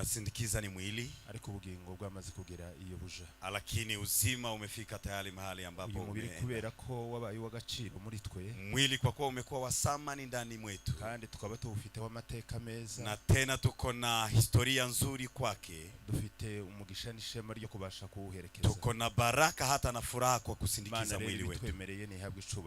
tunasindikiza ni mwili, ariko ubugingo bwamaze kugera iyo buja, lakini uzima umefika tayari mahali ambapo umubiri kubera ko wabaye w'agaciro muri twe, mwili kwa kuwa umekuwa wa thamani ndani mwetu, kandi tukaba tuwufiteho amateka meza, na tena tuko na historia nzuri kwake, dufite umugisha n'ishema ryo kubasha kuwuherekeza, tuko na baraka hata na furaha kwa kusindikiza mwili wetu.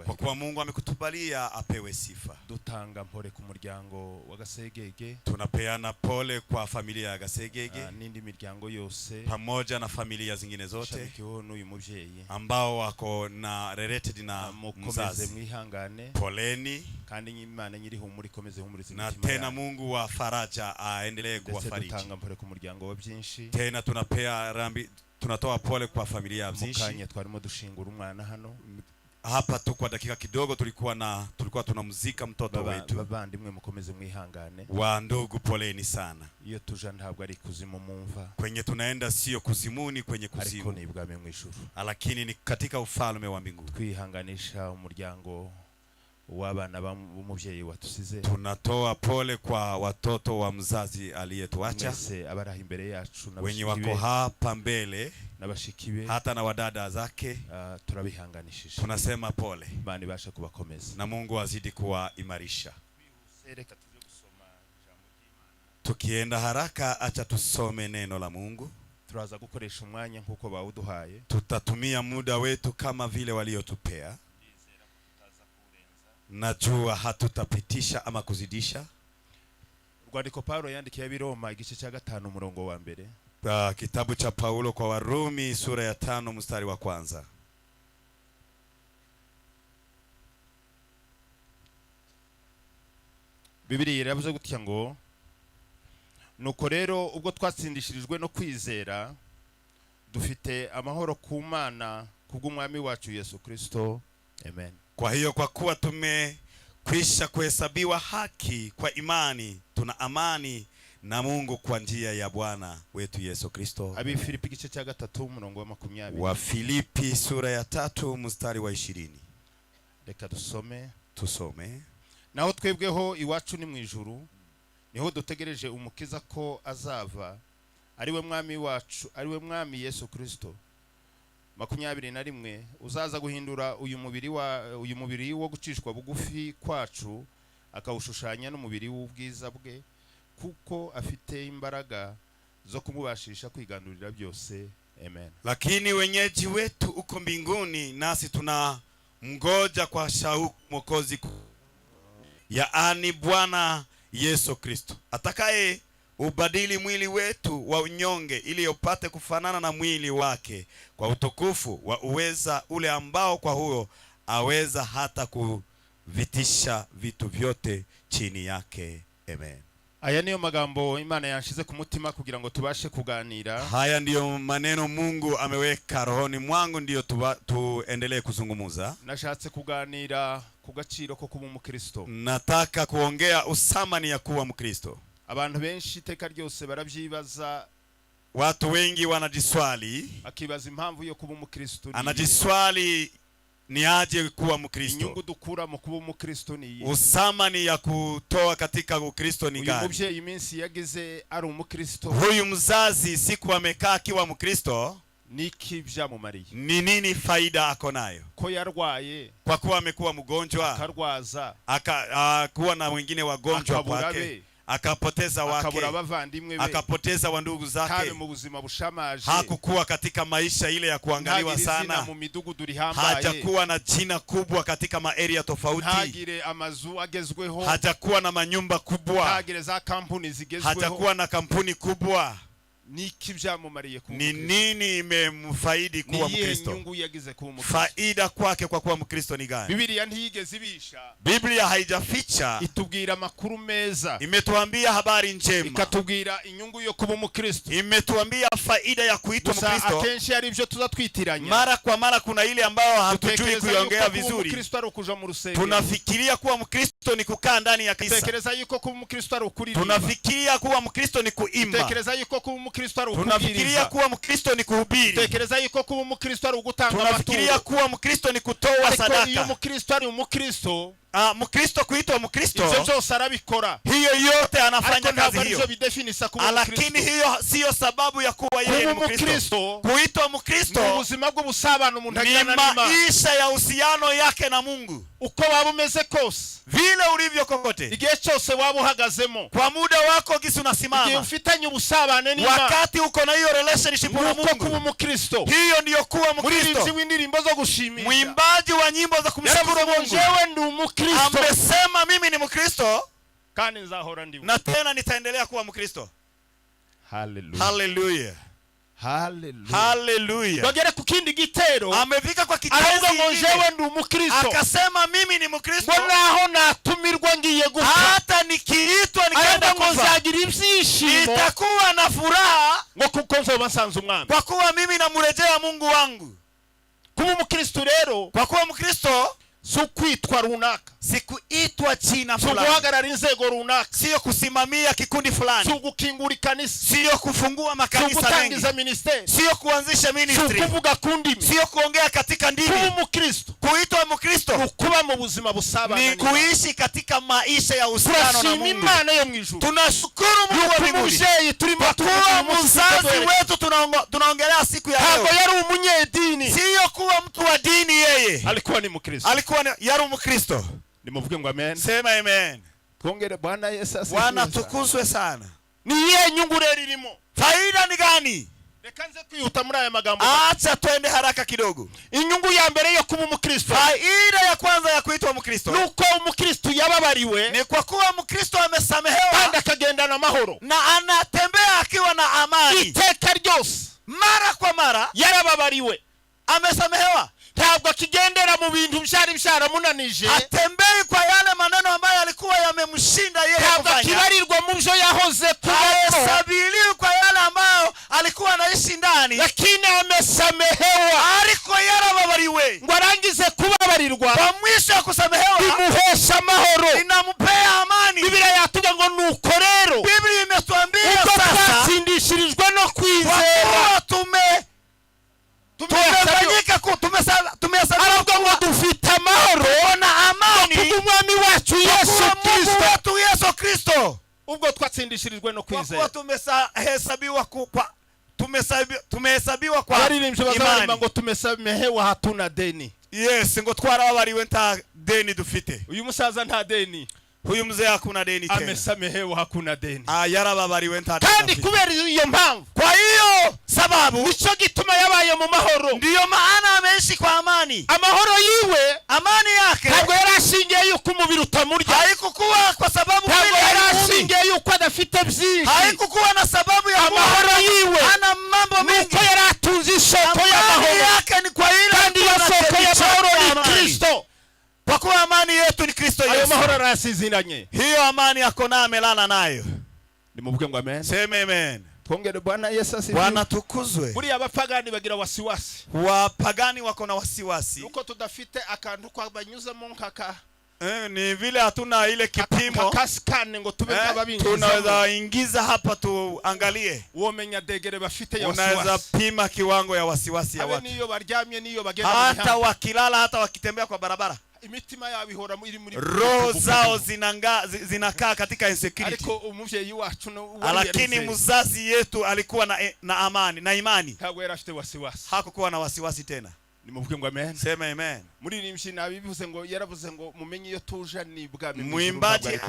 Kwa kuwa Mungu amekutubalia apewe sifa. Dutanga mpore ku muryango wa Gasegege, tunapeana pole kwa familia ya Gasegege n'indi miryango yose pamoja na familia zingine zote n'uyu muvyeyi ambao wako na related na mzazi. Mwihangane, poleni, kandi Imana nyiriho muri komeze humuriza na tena Mungu wa faraja aendelee kuwafariji. Dutanga mpore ku muryango wa Byinshi, tena tunapea rambi, tunatoa pole kwa familia ya Byinshi. Mukanya twarimo dushingura umwana hano hapa tu kwa dakika kidogo tulikuwa tunamzika mtoto wetu. Babandimwe mukomeze mwihangane, wa ndugu poleni sana. Iyo tuja ntabwo ari kuzimu mumva, kwenye tunaenda sio kuzimuni kwenye kuzimu, ariko ni bwame mw'ijuru, lakini ni katika ufalme wa mbinguni. Twihanganisha umuryango w'abana b'umuvyeyi watusize, tunatoa pole kwa watoto wa mzazi aliyetuacha, abaraha imbere yacu na wenye wako hapa mbele na bashikibe hata na wadada zake, turabihanganishije, tunasema pole, Imana ibashe kubakomeza na Mungu azidi kuwaimarisha. Tukienda haraka, acha tusome neno la Mungu. Turaza gukoresha umwanya nkuko bawuduhaye, tutatumia muda wetu kama vile waliotupea. Najua hatutapitisha ama kuzidisha. Rwandiko Paulo yandikiye Biroma igice cya 5 umurongo wa mbere. Kitabu cha Paulo kwa Warumi sura ya 5 mstari wa 1. Bibiliya iravuze gutya ngo, nuko rero ubwo twatsindishirijwe no kwizera, dufite amahoro ku Mana kubw'umwami wacu Yesu Kristo. Amen. Kwa hiyo kwa kuwa tumekwisha kuhesabiwa haki kwa imani, tuna amani na Mungu kwa njia ya Bwana wetu Yesu Kristo. Abi Filipi gice cya 3 umurongo wa 20. Wa Filipi sura ya 3 mstari wa 20. Reka dusome. Tusome. Naho twebweho iwacu ni mwijuru, niho dutegereje umukiza ko azava, ariwe mwami wacu, ariwe mwami Yesu Kristo. 21 uzaza guhindura uyu mubiri wo gucishwa bugufi kwacu, akawushushanya n'umubiri w'ubwiza bwe, kuko afite imbaraga zo kumubashisha kwigandurira byose. Amen. Lakini wenyeji wetu uko mbinguni, nasi tuna mgoja kwa shauku Mwokozi, yaani Bwana Yesu Kristo, atakaye ubadili mwili wetu wa unyonge ili upate kufanana na mwili wake kwa utukufu wa uweza ule ambao kwa huo aweza hata kuvitisha vitu vyote chini yake. Amen. Aya niyo magambo Imana yanshize ku mutima kugira ngo tubashe kuganira. Haya ndiyo maneno Mungu ameweka rohoni mwangu, ndiyo tuendelee kuzungumuza. Nashatse kuganira ku gaciro ko kuba umukristo. Nataka kuongea usamani ya kuwa Mkristo. Abantu benshi iteka ryose barabyibaza. Watu wengi wanajiswali, akibaza impamvu yo kuba umukristo. Anajiswali ni aje kuwa Mkristo. Inyungu dukura mu kuba umukristo ni iyi. Usamani ya kutoa katika Ukristo ni gani? Uyu muvyeyi iminsi yagize ari umukristo. Huyu mzazi siku amekaa akiwa Mkristo, niki byamumariye? Ni nini faida ako nayo? Ko yarwaye, kwa kuwa amekuwa mgonjwa, akarwaza, kuwa na wengine wagonjwa kwake, akapoteza wake, akapoteza wandugu zake, hakukuwa katika maisha ile ya kuangaliwa sana, hajakuwa na jina kubwa katika maeria tofauti, hajakuwa na manyumba kubwa, hajakuwa na kampuni kubwa. Niki byamumariye kuba Mkristo? Ni nini imemfaidi kuwa Mkristo? Faida kwake kwa kuwa Mkristo ni gani? Biblia ntiyigeze ibisha. Biblia haijaficha, itubwira amakuru meza, imetuambia habari njema, ikatubwira inyungu yo kuba Mkristo, imetuambia faida ya kuitwa Mkristo. Akenshi ari byo tuzatwitiranya, mara kwa mara kuna ile ambayo hatujui kuiongea vizuri. Tunafikiria kuwa Mkristo ni kukaa ndani ya kanisa, tunafikiria kuwa Mkristo ni kuimba, tunafikiria kuwa Mkristo ni kuhubiri, tekereza yuko kuba Mkristo ari ugutanga amaturo, tunafikiria kuwa Mkristo ni kutoa sadaka. Iyo Mkristo ari umukristo, Mkristo kuitwa ibyo Mkristo, byose arabikora, hiyo yote ariko anafanya ntabwo kazi aribyo hiyo, bidefinisa kuba lakini Mkristo. hiyo siyo sababu ya kuwa yeye ni Kuba Mkristo. Mkristo Kuitwa ni Mkristo ubuzima bw'ubusabane umuntu ni agirana n'Imana. maisha ya uhusiano yake na Mungu, Uko waba umeze kose, vile ulivyo kokote, igihe cyose waba uhagazemo, kwa muda wako gisi igihe unasimama, ufitanye ubusabane n'Imana, wakati uko na hiyo relationship na nuko kuba Mungu, Mukristo. hiyo ndiyo kuwa Muririmbyi Mkristo. w'indirimbo zo gushimisha Mwimbaji wa nyimbo za kumshukuru yaravuze ngo Mungu jewe ndi Umukristo amesema mimi ni Mkristo kandi nzahora ndi. na tena nitaendelea kuwa Mkristo. Hallelujah. Hallelujah. Hallelujah. Hallelujah. Bagere ku kindi gitero, Amefika kwa aravuga kitenzi ngo kingine, jewe ndi Umukristo, akasema mimi ni Mkristo, ngo naho natumirwa ngiye gupfa, hata nikiitwa nikaenda aravuga ngo kufa nzagira ibyishimo nitakuwa na furaha, ngo kuko nzoba nsanze umwami. kwa kuwa mimi namrejea Mungu wangu. Kuba Umukristo rero Kwa kuwa Mkristo si ukwitwa runaka, si kuitwa jina si fulani, uguhagarara inzego runaka, sio kusimamia kikundi si fulani, ugukingura ikanisa, sio kufungua si makanisa ugutangiza mengi, ministeri, sio kuanzisha si ministry, ukuvuga ku ndimi. sio kuongea katika Kuba ndimi. Umukristo Kuitwa ni Mkristo ukuba mu buzima busabana ni n'Imana. kuishi katika maisha ya uhusiano na Turashima Mungu. Imana yo mu ijuru, Tunashukuru Mungu wa yuko mbinguni umubyeyi turimo kwa tuvuga kuwa uyu munsi mzazi tutabere. wetu tunaongelea siku ya Ntabwo leo, yari umunyedini, sio kuwa mtu wa dini. Yeye alikuwa ni Mukristo. alikuwa yari Mkristo. Nimuvuge ngo amen. Sema amen. Twongere Bwana Yesu asifiwe. Bwana tukuzwe sana. Ni iyihe nyungu rero irimo? Faida ni gani? Reka nze kwihuta muri aya magambo. Acha twende haraka kidogo. Inyungu ya mbere yo kuba Umukristo, Faida ya kwanza ya kuitwa Mkristo nuko Umukristo yababariwe ni kwa kuwa Mkristo amesamehewa kandi akagendana amahoro na anatembea akiwa na amani. iteka ryose. Mara kwa mara Yarababariwe, amesamehewa, ntabwo akigendera mu bintu byari byaramunanije, hatembei kwa yale maneno ambayo yalikuwa yamemshinda yeye ntabwo kufanya, akibarirwa mu byo yahoze kubamo, hahesabiliwi kwa yale ambayo alikuwa anaishi ndani, lakini amesamehewa. ariko yarababariwe. Ngo arangize kubabarirwa Kwa mwisho ya kusamehewa bimuhesha amahoro. inampea amani. Bibiliya yatubwiye ngo nuko rero Biblia imetuambia ubwo sasa, twatsindishirijwe no kwa kwizera, kuwa tumehesabiwa aravuga ngo dufite amahoro na amani kubw'umwami wacu Yesu kwa Mungu Kristo. wetu Yesu Kristo. Ubwo twatsindishirijwe no Kwa kwizera, kuwa tumehesabiwa kwa abaririmbyi bazaririmba imani. ngo tumesamehewa hatuna deni. Yes, ngo twarababariwe nta deni dufite. Uyu musaza nta deni, Huyu mzee hakuna deni tena. amesamehewa hakuna deni. Yarababariwe nta deni Kandi dufite. kubera iyo mpamvu, Kwa hiyo sababu nicyo gituma yabaye mu mahoro. ndiyo maana ameishi kwa amani. Amahoro yiwe Amani yake ntabwo yari ashingiye yuko umubiri utamurya, haikukuwa kwa sababu ntabwo mwili yari haikumi, ashingiye yuko adafite byinshi. haikukuwa na sababu ya Amahoro yiwe ana mambo mengi. nuko yari atunze isoko Amani y'amahoro, yake ni kwa ile kandi iyo soko y'amahoro ni amani. Kristo. Kwa kuwa amani yetu ni Kristo Ayo Yesu. mahoro arayasiziranye. Hiyo amani yako na amelala nayo. Nimuvuge ngo amen. Sema amen. Twongere Bwana Yesu asifiwe. Bwana tukuzwe. Buriya abapagani bagira wasiwasi, Wapagani wako na wasiwasi. nuko tudafite akantu kwabanyuzamo nkaka Ni vile hatuna ile kipimo. kasikane ngo tube nk'ababinjiza. Tunaweza ingiza hapa tuangalie. Womenya degere bafite ya Unaweza wasiwasi. pima kiwango ya wasiwasi ya Habe watu. niyo baryamye niyo bagenda mu Hata mihanda, wakilala, hata wakitembea kwa barabara, imitima yabo ihora iri muri roho zao zinakaa katika insecurity. ariko umuvyeyi wacu no Lakini mzazi yetu alikuwa na amani na imani. ntabwo yari afite wasiwasi. Hakukuwa na wasiwasi tena. Nimuvuge ngo amen. Sema amen. Muri nimshi nabivuze ngo yaravuze ngo mumenye iyo tuja ni bwami. Mwimbaji,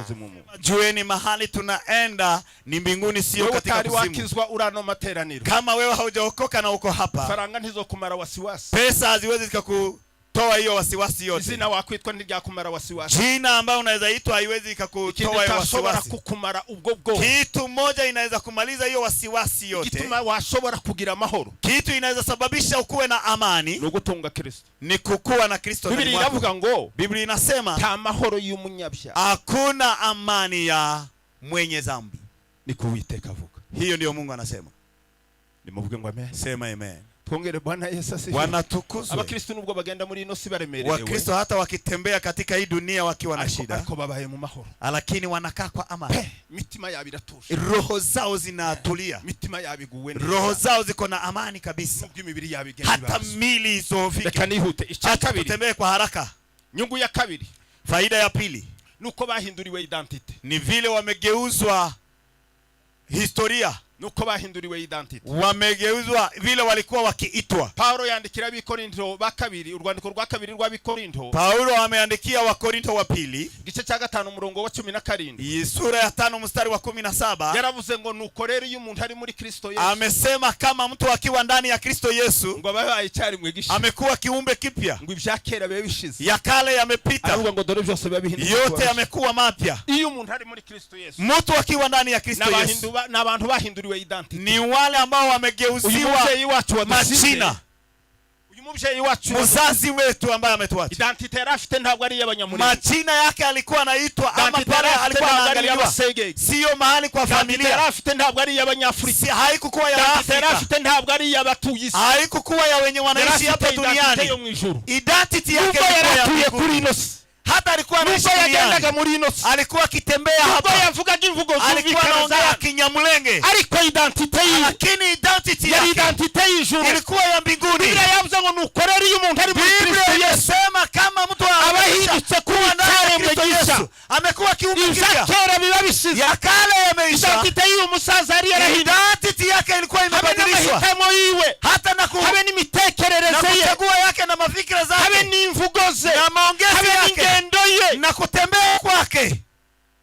jueni mahali tunaenda ni mbinguni, sio katika kuzimu. kuzimu. Wakizwa urano materaniro. Kama wewe haujaokoka na uko hapa, faranga ntizokumara wasiwasi. pesa haziwezi zikakutoa hiyo wasiwasi yote. Izina wakwitwa ntiryakumara wasiwasi. Jina ambao unaweza itwa haiwezi ikakutoa hiyo wasiwasi. Kukumara ubwo bwo. Kitu moja inaweza kumaliza hiyo wasiwasi yote. Kituma washobora kugira amahoro. Kitu inaweza sababisha ukuwe na amani, no gutunga Kristo. ni kukuwa na Kristo. Biblia inavuga ngo, Biblia inasema ta mahoro y'umunyabya, hakuna amani ya mwenye dhambi. ni kuwiteka avuga. Hiyo ndio Mungu anasema. Nimuvuge ngo amen. Sema amen. Twongere Bwana Yesu asifiwe. Bwana tukuzwe. Abakristo nubwo bagenda muri ino si baremerewe. Wakristo hata wakitembea katika hii dunia wakiwa na shida, ariko babaye mu mahoro, lakini wanakaa kwa amani. mitima yabo iratuje, Roho zao zinatulia, mitima yabo iguwe, roho zao ziko na amani kabisa, nubwo imibiri yabo igenda hata mili isofike. Reka nihute. Icya kabiri, tutembee kwa haraka. nyungu ya kabiri, Faida ya pili nuko bahinduriwe identity. ni vile wamegeuzwa historia. Nuko bahinduriwe identity. Wamegeuzwa vile walikuwa wakiitwa. Paulo yandikira Abikorinto bakabiri, urwandiko rwa kabiri rwa Abikorinto. Paulo ameandikia Wakorinto wa pili Gice cya 5 umurongo wa 17. sura ya 5 mstari wa 17. Yaravuze ngo nuko rero iyo umuntu ari muri Kristo Yesu. Amesema kama mtu akiwa ndani ya Kristo Yesu ngo abaye cyari mwegisha. amekuwa kiumbe kipya. Ngo ibyakera bibe bishize. Ya kale yamepita. Ahubwo ngo dore byose biba bihinduka. Yote yamekuwa mapya. Iyo umuntu ari muri Kristo Yesu. Mtu akiwa ndani ya Kristo Yesu. N'abantu bahinduriwe identity. Ni wale ambao wamegeuziwa majina. Mzazi wetu ambaye ametuacha. Identity yarafite ntabwo ari y'abanyamurenge. Majina yake alikuwa anaitwa ama pale alikuwa anaangaliwa. Sio mahali kwa familia. Yarafite ntabwo ari y'abanyafrika. Haikukuwa ya Afrika. Yarafite ntabwo ari y'abatuye isi. Haikukuwa ya wenye wanaishi hapa duniani. Identity yake ilikuwa ya kuri inosi. Hata alikuwa anaishi duniani. Alikuwa akitembea hapa. Alikuwa anaongea Kinyamulenge. Ariko identity ye. Lakini identity yake ilikuwa ya mbinguni. Biblia yavuze ngo nukorera iyo umuntu ari muri Kristo Yesu. Sema kama mtu abahindutse kuba ndani ya Yesu. Amekuwa kiumbe kipya. Kera biba bishize. Ya kale yameisha. Identity ye umusaza ari yarahindutse. Identity yake ilikuwa imebadilishwa. Hata na habe n'imitekerereze ye. Kuchagua yake na mafikira zake. Habe n'imvugo ze. Na maongezi yake. Na kutembea kwake.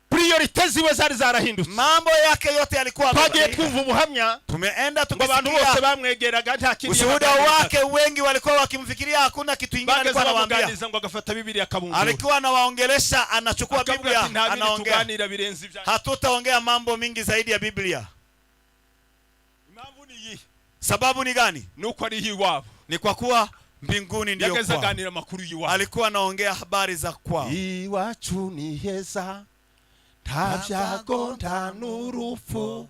Priorite ziwe zari zarahindutse. Mambo yake yote yalikuwa twagiye twumva ubuhamya. Tumeenda tukisikia abantu bose bamwegeraga nta kindi. Ushuhuda wake wengi walikuwa wakimfikiria hakuna kitu kingine alikuwa anawaambia. Ngo agafata Biblia akabungura. Alikuwa anawaongelesha, anachukua Biblia anaongea. Hatutaongea mambo mingi zaidi ya Biblia. Sababu ni gani? Nuko ari hiwabo. Ni kwa kuwa mbinguni ndio kwao. Yagazaganira makuru yiwabo. Alikuwa anaongea habari za kwao. Iwacu ni heza. Tabyago ntanurufu.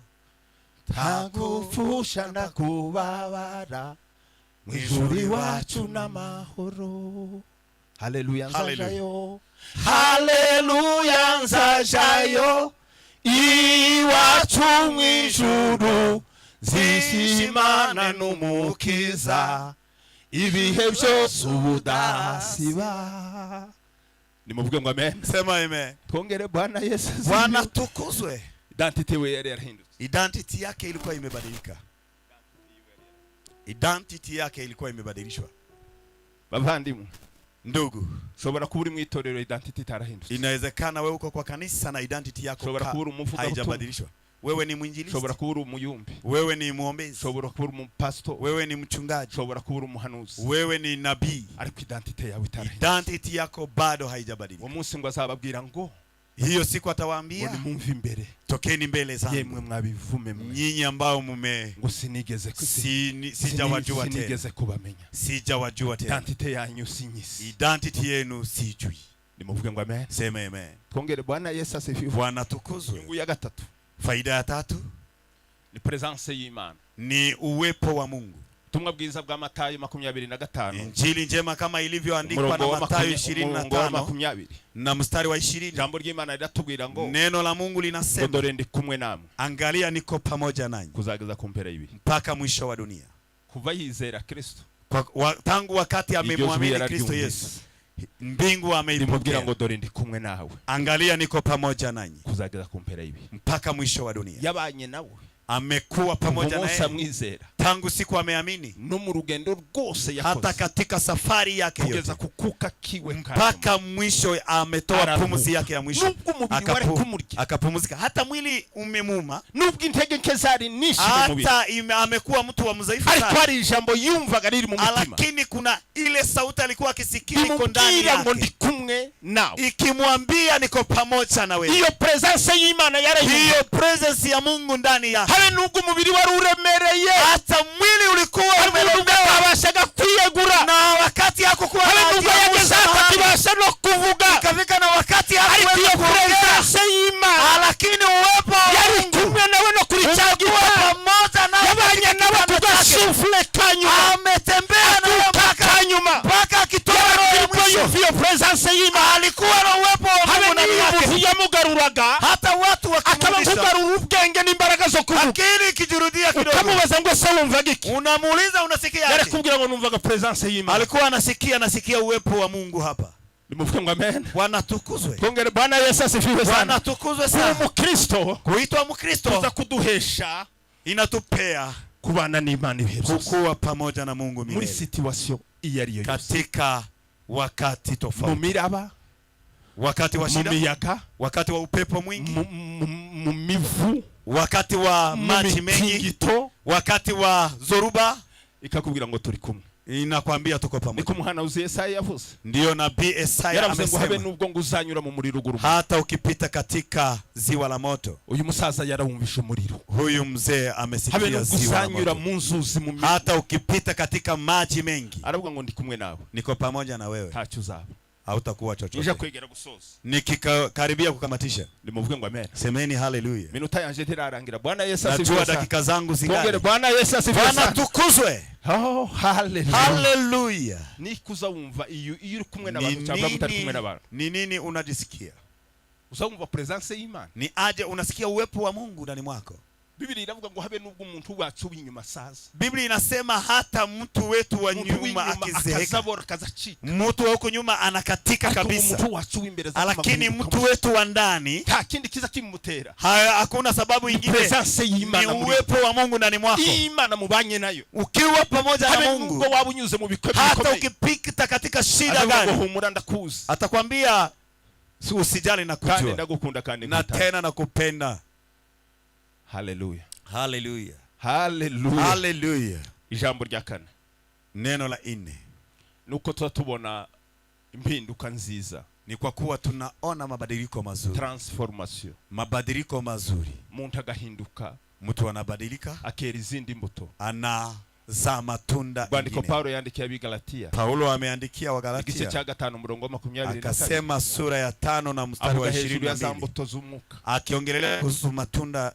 Tagufusha na kubabara. Mwijuru iwacu n'amahoro. Haleluya nzajayo. Haleluya nzajayo. Iwacu mwijuru. Zishimana n'umukiza. Ibihe byose ubudasiba. Nimuvuge ngo amen. Sema amen. Twongere Bwana Yesu. Bwana tukuzwe. Identity we yari yarahindutse. Identity yake ilikuwa imebadilika. Identity yake ilikuwa imebadilishwa. Bavandimwe, ndugu, shobora kuba uri mu itorero identity itarahindutse. Inawezekana wewe uko kwa kanisa na identity yako haijabadilishwa. Wewe ni mwinjilisti. Shobora kuba uri umuyumbi. Wewe ni muombezi. Shobora kuba uri pastor. Wewe ni mchungaji. Shobora kuba uri umuhanuzi. Wewe ni nabii. Ariko identity yawe itarahindutse. Identity yako bado haijabadilika. Umunsi ngo azababwira ngo hiyo siku atawaambia ngo nimumve imbere. Tokeni mbele zangu. Yemwe mwabivume mwe. Nyinyi ambao mume ngo sinigeze sijawajua tena. Sinigeze kubamenya. Sijawajua tena. Identity yanyu sinyisi. Identity yenu sijui. Nimuvuge ngo amen. Sema amen. Twongere Bwana Yesu asifiwe. Bwana tukuzwe. Nyungu ya gatatu. Faida ya tatu ni presence y'Imana. Ni uwepo wa Mungu. Tumwa bwiza bwa Matayo 25. Injili njema kama ilivyoandikwa na Matayo 25 na mstari wa 20. Jambo ry'Imana riratubwira ngo neno la Mungu linasema dore ndi kumwe namwe. Angalia niko pamoja nanyi kuzageza kumpera ibi. Mpaka mwisho wa dunia. Kuva yizera Kristo. Tangu wakati amemwamini Kristo Yesu. Mbingu ameipokea ngo dore ndi kumwe nawe. Angalia niko pamoja nanyi kuzageza kumpera ibi. Mpaka mwisho wa dunia. Yabanye nawe. Amekuwa pamoja naye tangu siku ameamini no mu rugendo rwose yakoze. Hata katika safari yake yote kugeza kukuka kiwe mpaka mwisho ametoa pumzi yake ya mwisho akapumzika. Hata mwili umemuma nubwo intege nke zari nishi mu mubiri. Hata amekuwa mtu wa mzaifu sana. Ariko ari ijambo yumvaga riri mu mutima. Lakini kuna ile sauti alikuwa akisikia iko ndani yake. Ngo ndi kumwe nawe. Ikimwambia niko pamoja na wewe. Hiyo presence y'Imana yarahindutse. Hiyo presence ya Mungu ndani yake. Habe nubwo umubiri wari uremereye. Hata mwili ulikuwa umeremereye abashaga kwiyegura. Na wakati yako kuwa habe nubwo yageze akibasha no kuvuga. Ikafika na wakati yako presence y'Imana. Lakini uwepo yari kumwe nawe no kuri cyagiwa pamoja na yabanye nawe tugasufle kanyuma. Ametembea nawe mpaka akitoa hiyo presence y'Imana. Alikuwa na uwepo wa Mungu ndani yake. Yamugaruraga hata watu wakimrudisha akabagarura ubwenge n'imbaraga zo kuvuga. Akili kijurudia kidogo. Ukamubaza ngo se wumvaga iki? Unamuuliza unasikia aje? Yari kubwira ngo numvaga presence y'Imana. Alikuwa anasikia uwepo wa Mungu hapa. Nimuvuge ngo amen. Bwana tukuzwe. Twongere Bwana Yesu asifiwe sana. Bwana tukuzwe sana. Umukristo Kuitwa Mkristo tuza kuduhesha inatupea kubana n'Imana ibihe byose. Kukuwa pamoja na Mungu Muri milele. situation iyo ari yo yose. Katika wakati tofauti. Mumiraba, wakati wa shida, mumiyaga, wakati wa upepo mwingi, mumivu, wakati wa maji mengi, wakati wa zoruba, ikakubwira ngo turi kumwe. Inakwambia tuko pamoja. Niko muhanuzi Yesaya yavuze. Ndio nabii Yesaya amesema. Habe nubwo nguzanyura mu muriro guruma. Hata ukipita katika ziwa la moto. Uyu musaza yarawumvishe umuriro. Huyu mzee amesikia ziwa la moto. Habe nguzanyura mu nzuzi mu muriro. Hata ukipita katika maji mengi. Aravuga ngo ndi kumwe nawe. Niko pamoja na wewe. Ntacyo uzaba. Hautakuwa chochote. Nija kwegera gusoza. Nikikaribia kukamatisha. Nimuvuge ngo amen. Semeni hallelujah. Minota yanje tirarangira. Bwana Yesu asifiwe. Najua dakika zangu zingali. Twongere Bwana Yesu asifiwe. Bwana tukuzwe. Oh hallelujah. Hallelujah. Nikuza wumva iyo uri kumwe n'abantu cyangwa mutari kumwe n'abantu. Ni nini unajisikia? Uzumva presence y'Imana. Ni aje unasikia uwepo wa Mungu ndani mwako? Biblia iravuga ngo habe nubwo umuntu wacu w'inyuma saza. Biblia inasema hata mtu wetu wa nyuma akizeeka, mtu wa huko nyuma anakatika kabisa, lakini mtu wetu wa ndani nta kindi kiza kimutera. Hakuna sababu nyingine, ni uwepo wa Mungu ndani mwako. Imana mubanye nayo. Ukiwa pamoja na Mungu, nubwo wabunyuze mu bikombe, hata ukipita katika shida gani, humura ndakuzi, atakwambia usijali na kujua, kandi ndagukunda kandi na tena nakupenda. Hallelujah. Hallelujah. Hallelujah. Hallelujah. Ijambo rya kane. Neno la 4. Nuko tubona impinduka nziza. Ni kwa kuwa tunaona mabadiliko mazuri. Transformation. Mabadiliko mazuri. Muntu agahinduka. Mtu anabadilika. Akera izindi mbuto. Anazaa matunda. Bandiko Paulo yandikia Bigalatia. Paulo ameandikia wa Galatia. Igice cha 5 murongo 24. Akasema sura ya 5 na mstari wa 22. Akiongelea kuhusu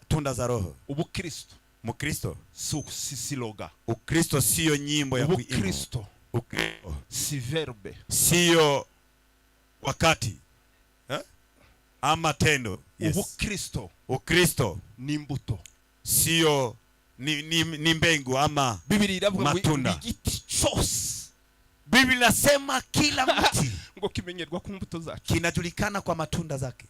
tunda za Roho. Ubukristo. Mkristo si loga. Ukristo sio nyimbo ya kuimba. Ukristo si verbe. Sio wakati. Ama tendo. Yes. Ukristo ni mbuto. Sio ni mbengu ama Biblia iravuga matunda. Igiti cyose. Biblia inasema kila mti ngo kimenyerwa ku mbuto zake. Kinajulikana kwa matunda zake.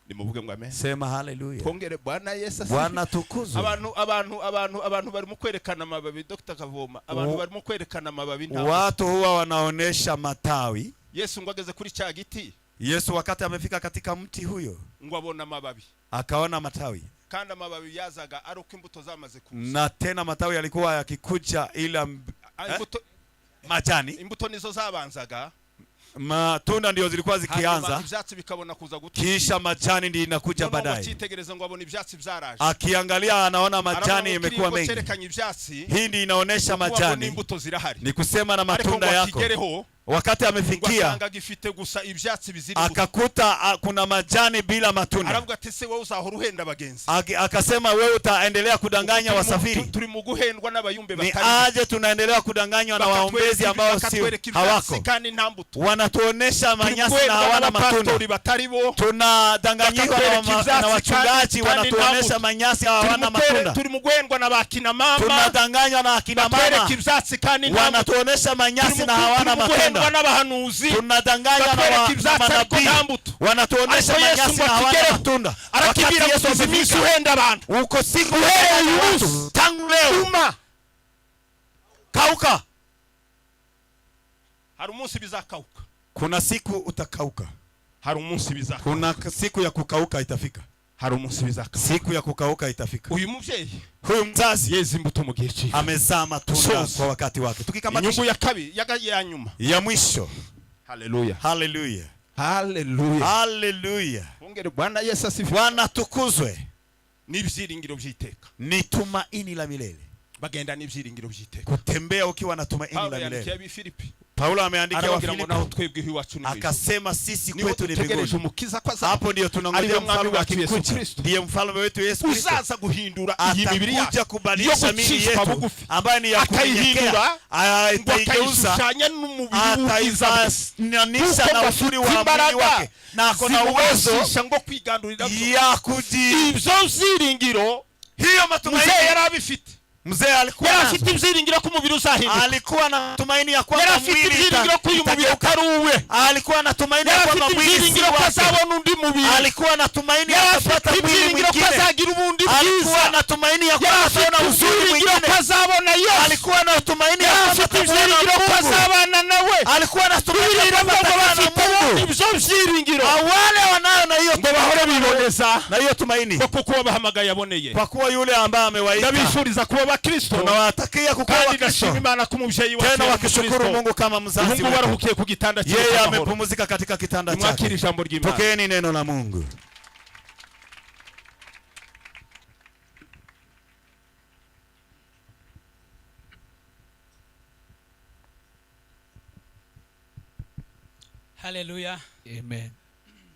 Nimuvuge ngo amen. Sema hallelujah. Twongere Bwana Yesu asifiwe. Bwana tukuzwe. Abantu barimo kwerekana amababi. Dr. Kavoma, abantu barimo kwerekana amababi nta. Watu huwa wanaonesha matawi. Yesu ngo ageze kuri cya giti. Yesu wakati amefika katika mti huyo, ngo abona amababi. Akaona matawi. Kandi amababi yazaga ari uko imbuto zamaze kuza. Na tena matawi yalikuwa yakikuja ila majani. Imbuto nizo zabanzaga. Matunda ndio zilikuwa zikianza. Ibyatsi bikabona kuza gutuka. Kisha majani ndio inakuja baadaye. Akitegereza ngo abone ibyatsi byaraje. Akiangalia anaona majani imekuwa mengi. Hii ndio inaonesha majani. Ni kusema na matunda yako. Wakati amefikia akakuta kuna majani bila matunda. Akasema wewe utaendelea kudanganya wasafiri. Ni aje tunaendelea kudanganywa na waombezi ambao si hawako. Wanatuonesha manyasi na hawana matunda. Tunadanganywa na wachungaji wanatuonesha manyasi hawana matunda. Tunadanganywa na akina mama wanatuonesha manyasi na hawana matunda. Tunadanganywa na manabii wanatuonesha manyasi na hawana matunda. Wakati Yesu amefika uko siku watu tangu leo kauka. Hari umunsi bizakauka. Kuna siku utakauka. Hari umunsi bizakauka. Kuna siku ya kukauka itafika. Hari umunsi bizakauka. Siku ya kukauka itafika. Uyu muvyeyi, huyu mzazi yezi mbuto mu gihe cyiwe amezaa matunda kwa wakati wake. Tukikamata nyungu ya kabiri ya nyuma ya mwisho. Hallelujah. Hallelujah. Hallelujah. Hallelujah. Ongere Bwana Yesu asifiwe. Bwana tukuzwe. N'ibyiringiro by'iteka. Ni tumaini la milele. Bagenda n'ibyiringiro by'iteka. Kutembea ukiwa na tumaini la milele. Paulo ameandikia Wafilipi akasema sisi kwetu ni mbinguni. Hapo ndio tunangojea mfalme akikuja. Ndiye mfalme wetu Yesu Kristo. Uzaza guhindura iyi mibiri yacu kubadilisha miili yetu ambayo ni ya kunyenyekea. Ataigeuza ataifananisha na uzuri wa mwili wake. Na kuna uwezo ya ibyo byiringiro hiyo matumaini yarabifite. Mzee alikuwa yarafite ibyiringiro ko umubiri uzahinduka, alikuwa na tumaini ya kwamba mwili ibyiringiro ko uyu mubiri utaruwe, alikuwa na tumaini ya kwamba mwili si wake, azabona undi mubiri, alikuwa na tumaini ya kupata mwili mwingine, azagira ubundi bwiza, alikuwa na tumaini ya kwamba ataona uzuri mwingine, azabona Yesu, alikuwa na tumaini ya kwamba ataona azabana nawe, alikuwa na tumaini ya kwamba ataona Mungu. Ibyo byiringiro wale wanayo na hiyo ngo bahore biboneza na hiyo tumaini, kuko bahamagaye aboneye, kwa kuwa yule ambaye amewaita. Ndabishuriza kuba bakristo, tunawatakia kuwa wakristo, Imana kumuvyeyi wa tena wakishukuru Mungu kama mzazi wetu. Baruhukiye ku gitanda cye, yeye amepumzika katika kitanda chake. Mwakiri ijambo ry'Imana. Pokeeni neno la Mungu. Haleluya. Amen.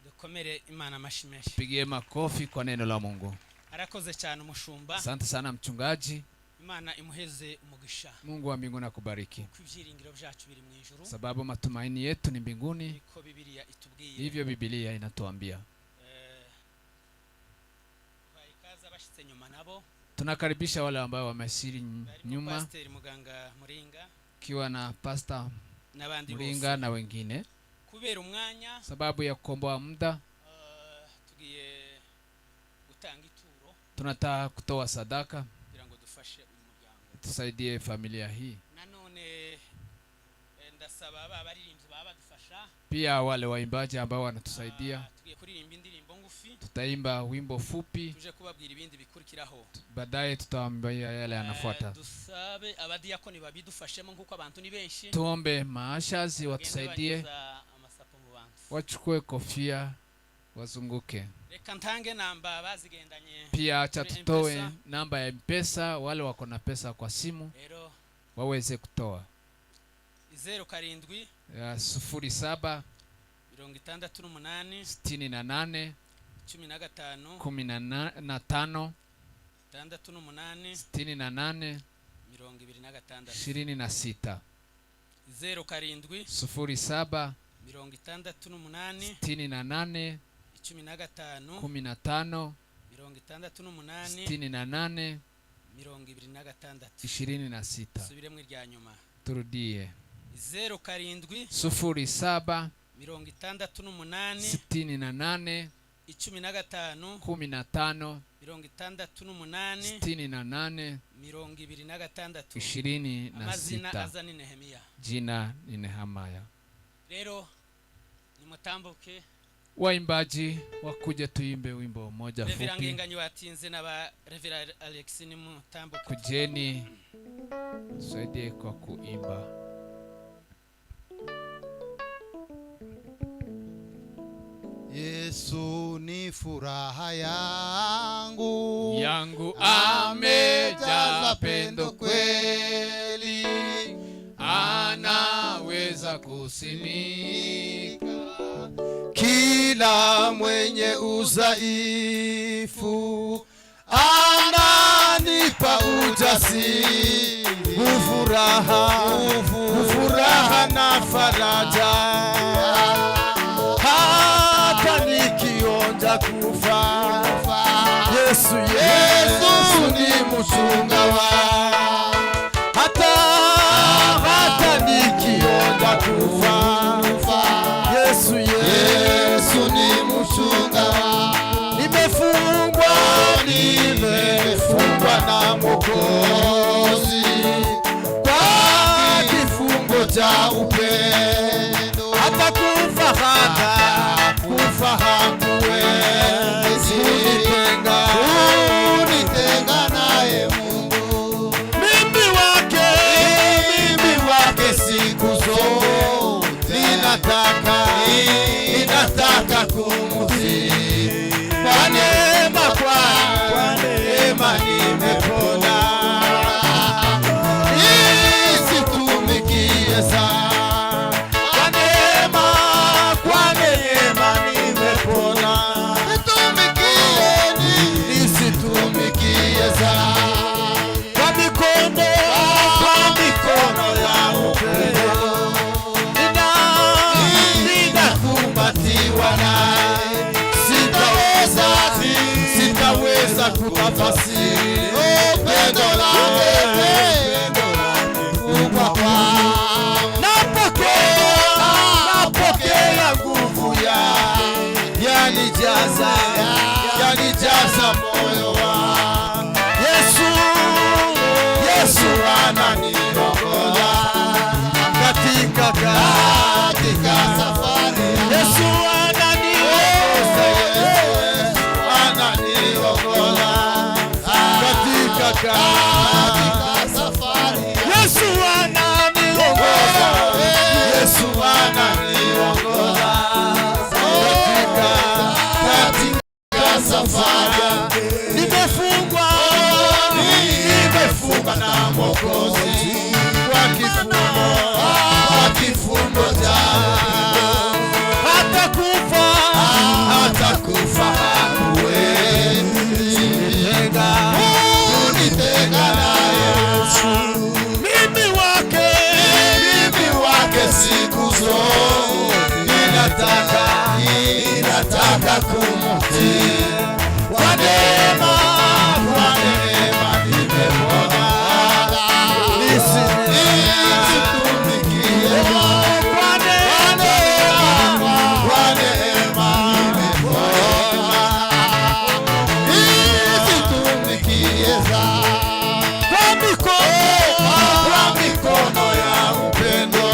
Dukomere Imana mashimeshi. Pigie makofi kwa neno la Mungu. Arakoze cyane umushumba. Asante sana mchungaji. Imana imuheze umugisha. Mungu wa mbinguni akubariki. Kubyiringiro byacu biri mu ijuru. Sababu matumaini yetu ni mbinguni. Iko Biblia itubwiye. Hivyo Biblia inatuambia. Baikaza bashitse nyuma nabo. Tunakaribisha wale ambao wamesiri nyuma. Pastor Muganga Muringa kiwa na Pastor n'abandi Muringa na wengine. Kubera umwanya, sababu ya kukomboa muda, tugiye gutanga ituro. Tunataka kutoa sadaka kugira ngo dufashe uyu muryango, tusaidie familia hii. Nanone ndasaba abaririmbyi badufasha, pia wale waimbaji ambao wanatusaidia. Tugiye kuririmba indirimbo ngufi, tutaimba wimbo fupi, tuje kubabwira ibindi bikurikiraho. Baadaye tutaambia yale yanafuata. Dusabe abadiakoni babidufashemo nkuko abantu ni benshi. Tuombe maashazi watusaidie, wachukue kofia wazunguke. Reka ntange namba bazigendanye. Pia acha tutoe namba ya M-Pesa, wale wako na pesa kwa simu waweze kutoa. 07 07 68 68 15 15 68 68 26 07 07 68 68 15 15 68 26. Subiremo irya nyuma. Turudie. 07 07 68 68 15 15 68 26. Amazina azani Nehemia. Jina ni Nehemia. Lero nimutambuke. Waimbaji wakuja tuimbe wimbo moja fupi. Reverend Ngenganyi watinze na Reverend Alex ni mutambuke. Kujeni saidie kwa kuimba. Yesu ni furaha yangu, amejaza pendo kweli, anaweza kusimika kila mwenye udhaifu, ananipa ujasiri, furaha na faraja, hata nikionja kufa. Yesu ni mchunga wangu, hata nikionja kufa. Yesu ni mchunga wangu, nimefungwa na Mwokozi kwa kifungo cha upendo, hata kufa hakuwezi kunitenga naye Mungu. Mimi wake siku zote, ninataka kumtii. Kwa neema nimepona, nisitumikie sana. Kwa neema nimepona, ananiongoza katika safari. Yesu ananiongoza, Yesu ananiongoza katika safari. Yesu ananiongoza, Yesu ananiongoza katika safari. Nimefungwa na Mwokozi kwa kifungo cha hata kufa hakuwezi kunitenga na Yesu. Mimi wake siku zote ninataka kumtii. Kwa neema nimepona, nisitumikie. Kwa neema nimepona, nisitumikie kwa mikono ya upendo.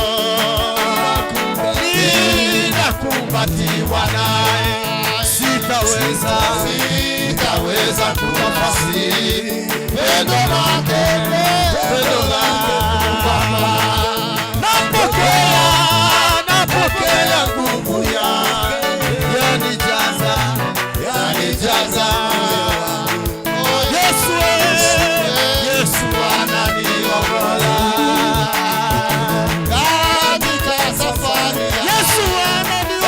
Ninakumbatiwa naye, sitaweza kutafasiri pendo lake napokea nguvu yake, yanijaza. Yesu ananiongoza katika safari. Yesu ananiongoza.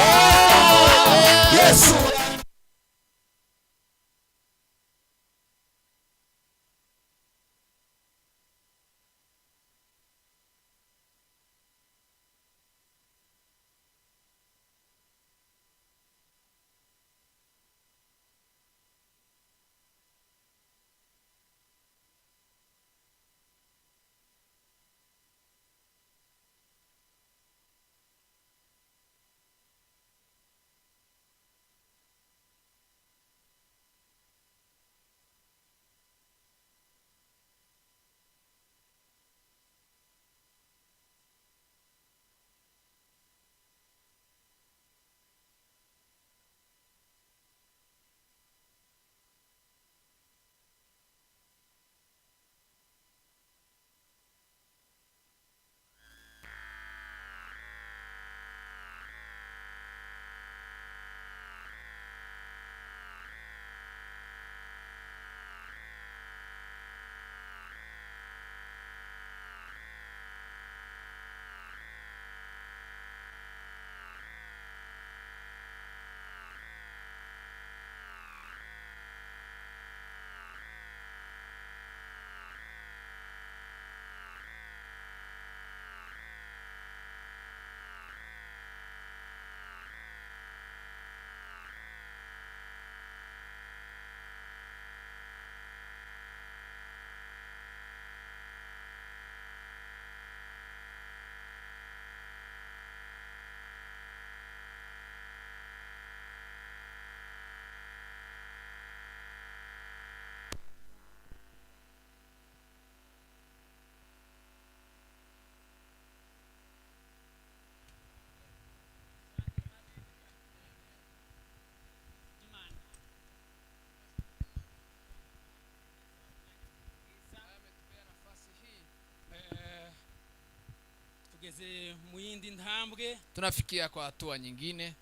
tugeze mu yindi ntambwe, tunafikia kwa hatua nyingine.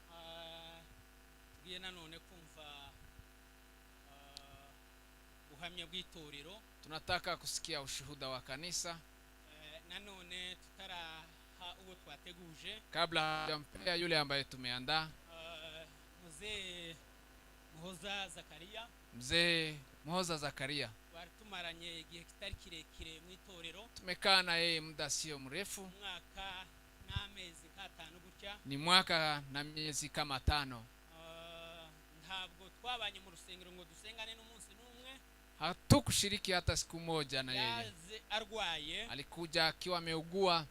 tugiye nanone kumva ubuhamya bw'itorero. Tunataka kusikia ushuhuda wa kanisa. Nanone tutaraha uwo twateguje, kabla hajampea yule ambaye tumeandaa, mzee Muhoza Zakaria. Mzee Muhoza Zakaria bari tumaranye igihe kitari kirekire mu itorero. Tumekaa na yeye muda sio mrefu, mwaka n'amezi 5 gutya. Ni mwaka na miezi kama 5. Ntabwo twabanye mu rusengero ngo dusengane n'umunsi n'umwe. Hatukushiriki hata siku moja na yeye. Yaze arwaye, alikuja akiwa ameugua.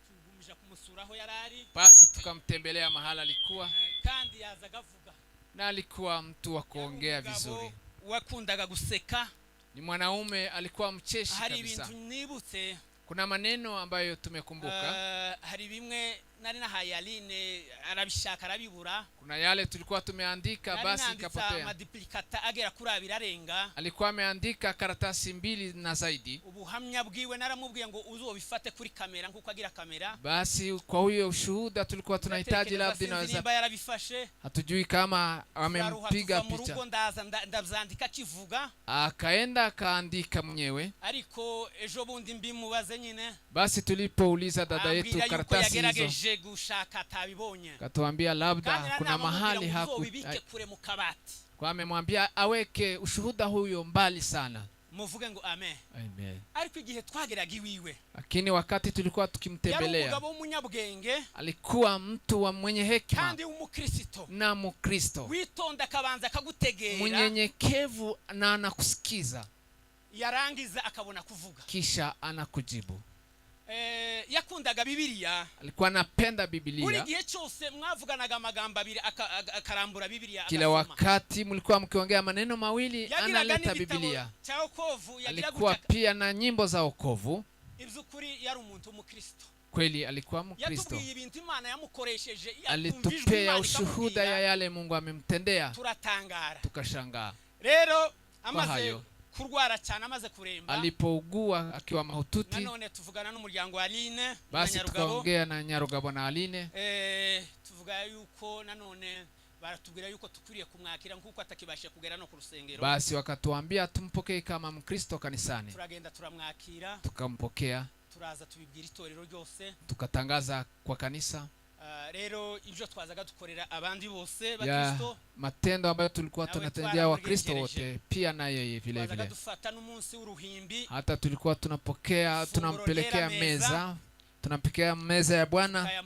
Tugumija kumusura aho yarari, basi tukamtembelea mahala alikuwa. Kandi yaza gavuga, na alikuwa mtu wa kuongea vizuri, wakundaga guseka. Ni mwanaume alikuwa mcheshi hari kabisa. ibintu nibutse Kuna maneno ambayo tumekumbuka. hari bimwe nari nahaye Aline arabishaka arabibura. Kuna yale tulikuwa tumeandika basi ikapotea. Maduplicata agera kuri abirarenga. Alikuwa ameandika karatasi 2 na zaidi. Ubuhamya bwiwe naramubwiye ngo uzobifate kuri kamera nkuko agira kamera. Basi kwa huyo ushuhuda tulikuwa tunahitaji labda naweza. Yarabifashe. Hatujui kama amempiga picha. Murugo ndavyandika kivuga. Akaenda akaandika mwenyewe. Ariko ejo bundi mbimubaze nyine. Basi tulipouliza dada yetu karatasi hizo, gushaka atabibonye, katuambia labda kuna mahali kure mu kabati. Kwa amemwambia aweke ushuhuda huyo mbali sana. Muvuge ngo amen. Amen. Ariko igihe twageraga iwiwe, lakini wakati tulikuwa tukimtembelea, umugabo w'umunyabwenge, alikuwa mtu wa mwenye hekima kandi umukristo na mukristo, witonda kabanza kagutegera, mnyenyekevu na anakusikiza, yarangiza akabona kuvuga, kisha anakujibu. Yakundaga Bibiliya, alikuwa anapenda Biblia. Buri gihe cyose mwavuganaga amagambo abiri akarambura Biblia. Kila wakati mlikuwa mkiongea maneno mawili analeta Biblia. Alikuwa pia na nyimbo za wokovu. Ibyukuri yari umuntu umukristo. Kweli alikuwa mkristo. Yatubwiye ibintu Imana yamukoresheje, alitupea ushuhuda ya yale Mungu amemtendea. Turatangara, tukashangaa. Rero amaze kurwara cyane, amaze kuremba, alipougua akiwa mahututi, nanone tuvugana n'umuryango wa Aline, basi tukaongea na Nyarugabo na Aline, tuvuga yuko nanone baratubwira yuko tukwiriye kumwakira nkuko atakibashe kugera no ku rusengero. Basi wakatuambia tumpokee kama mkristo kanisani. Turagenda turamwakira, tukampokea, turaza tubibwira itorero ryose, tukatangaza kwa kanisa. Rero ibyo twazaga dukorera abandi bose bakristo, matendo ambayo tulikuwa tunatendea wakristo wote, pia na yeye vile vile. Dufata n'umunsi w'uruhimbi, hata tulikuwa tunapokea, tunampelekea meza, tunampelekea meza ya Bwana,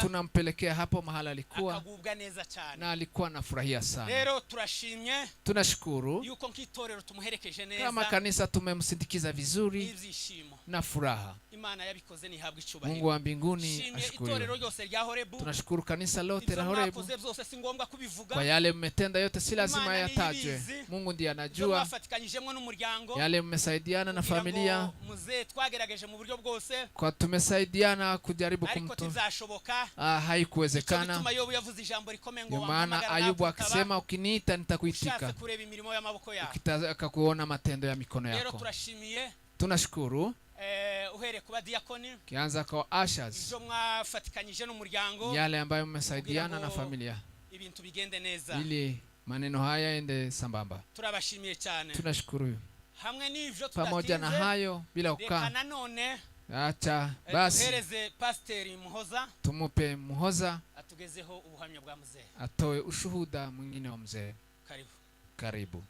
tunampelekea hapo mahala alikuwa, akagubwa neza cyane, na alikuwa anafurahia sana. Rero turashimye, tunashukuru yuko nkitorero tumuherekeje neza, kama kanisa tumemsindikiza vizuri ivyishimo na furaha. Imana yabikoze ni habwa icubahiro. Mungu wa mbinguni ashukuriwe. Tunashukuru kanisa lote la Horebu kwa yale mmetenda yote, si lazima yatajwe. Mungu ndiye anajua yale mmesaidiana na familia, kwa tumesaidiana kujaribu haikuwezekana. Ndio maana Ayubu akisema ukiniita nitakuitika, ukitaka kuona matendo ya mikono yako. Tunashukuru uhere kuba diakoni, kianza kwa ushers, izo mwafatikanyije n'umuryango, yale ambayo mmesaidiana na familia, ibintu bigende neza, ili maneno haya ende sambamba. Turabashimiye cyane, tunashukuru. Hamwe n'ivyo pamoja na hayo, bila kukaa, nanone acha basi tuhereze Pastor Muhoza, tumupe Muhoza atugezeho ubuhamya bwa mzee, atoe ushuhuda mwingine wa mzee. Karibu.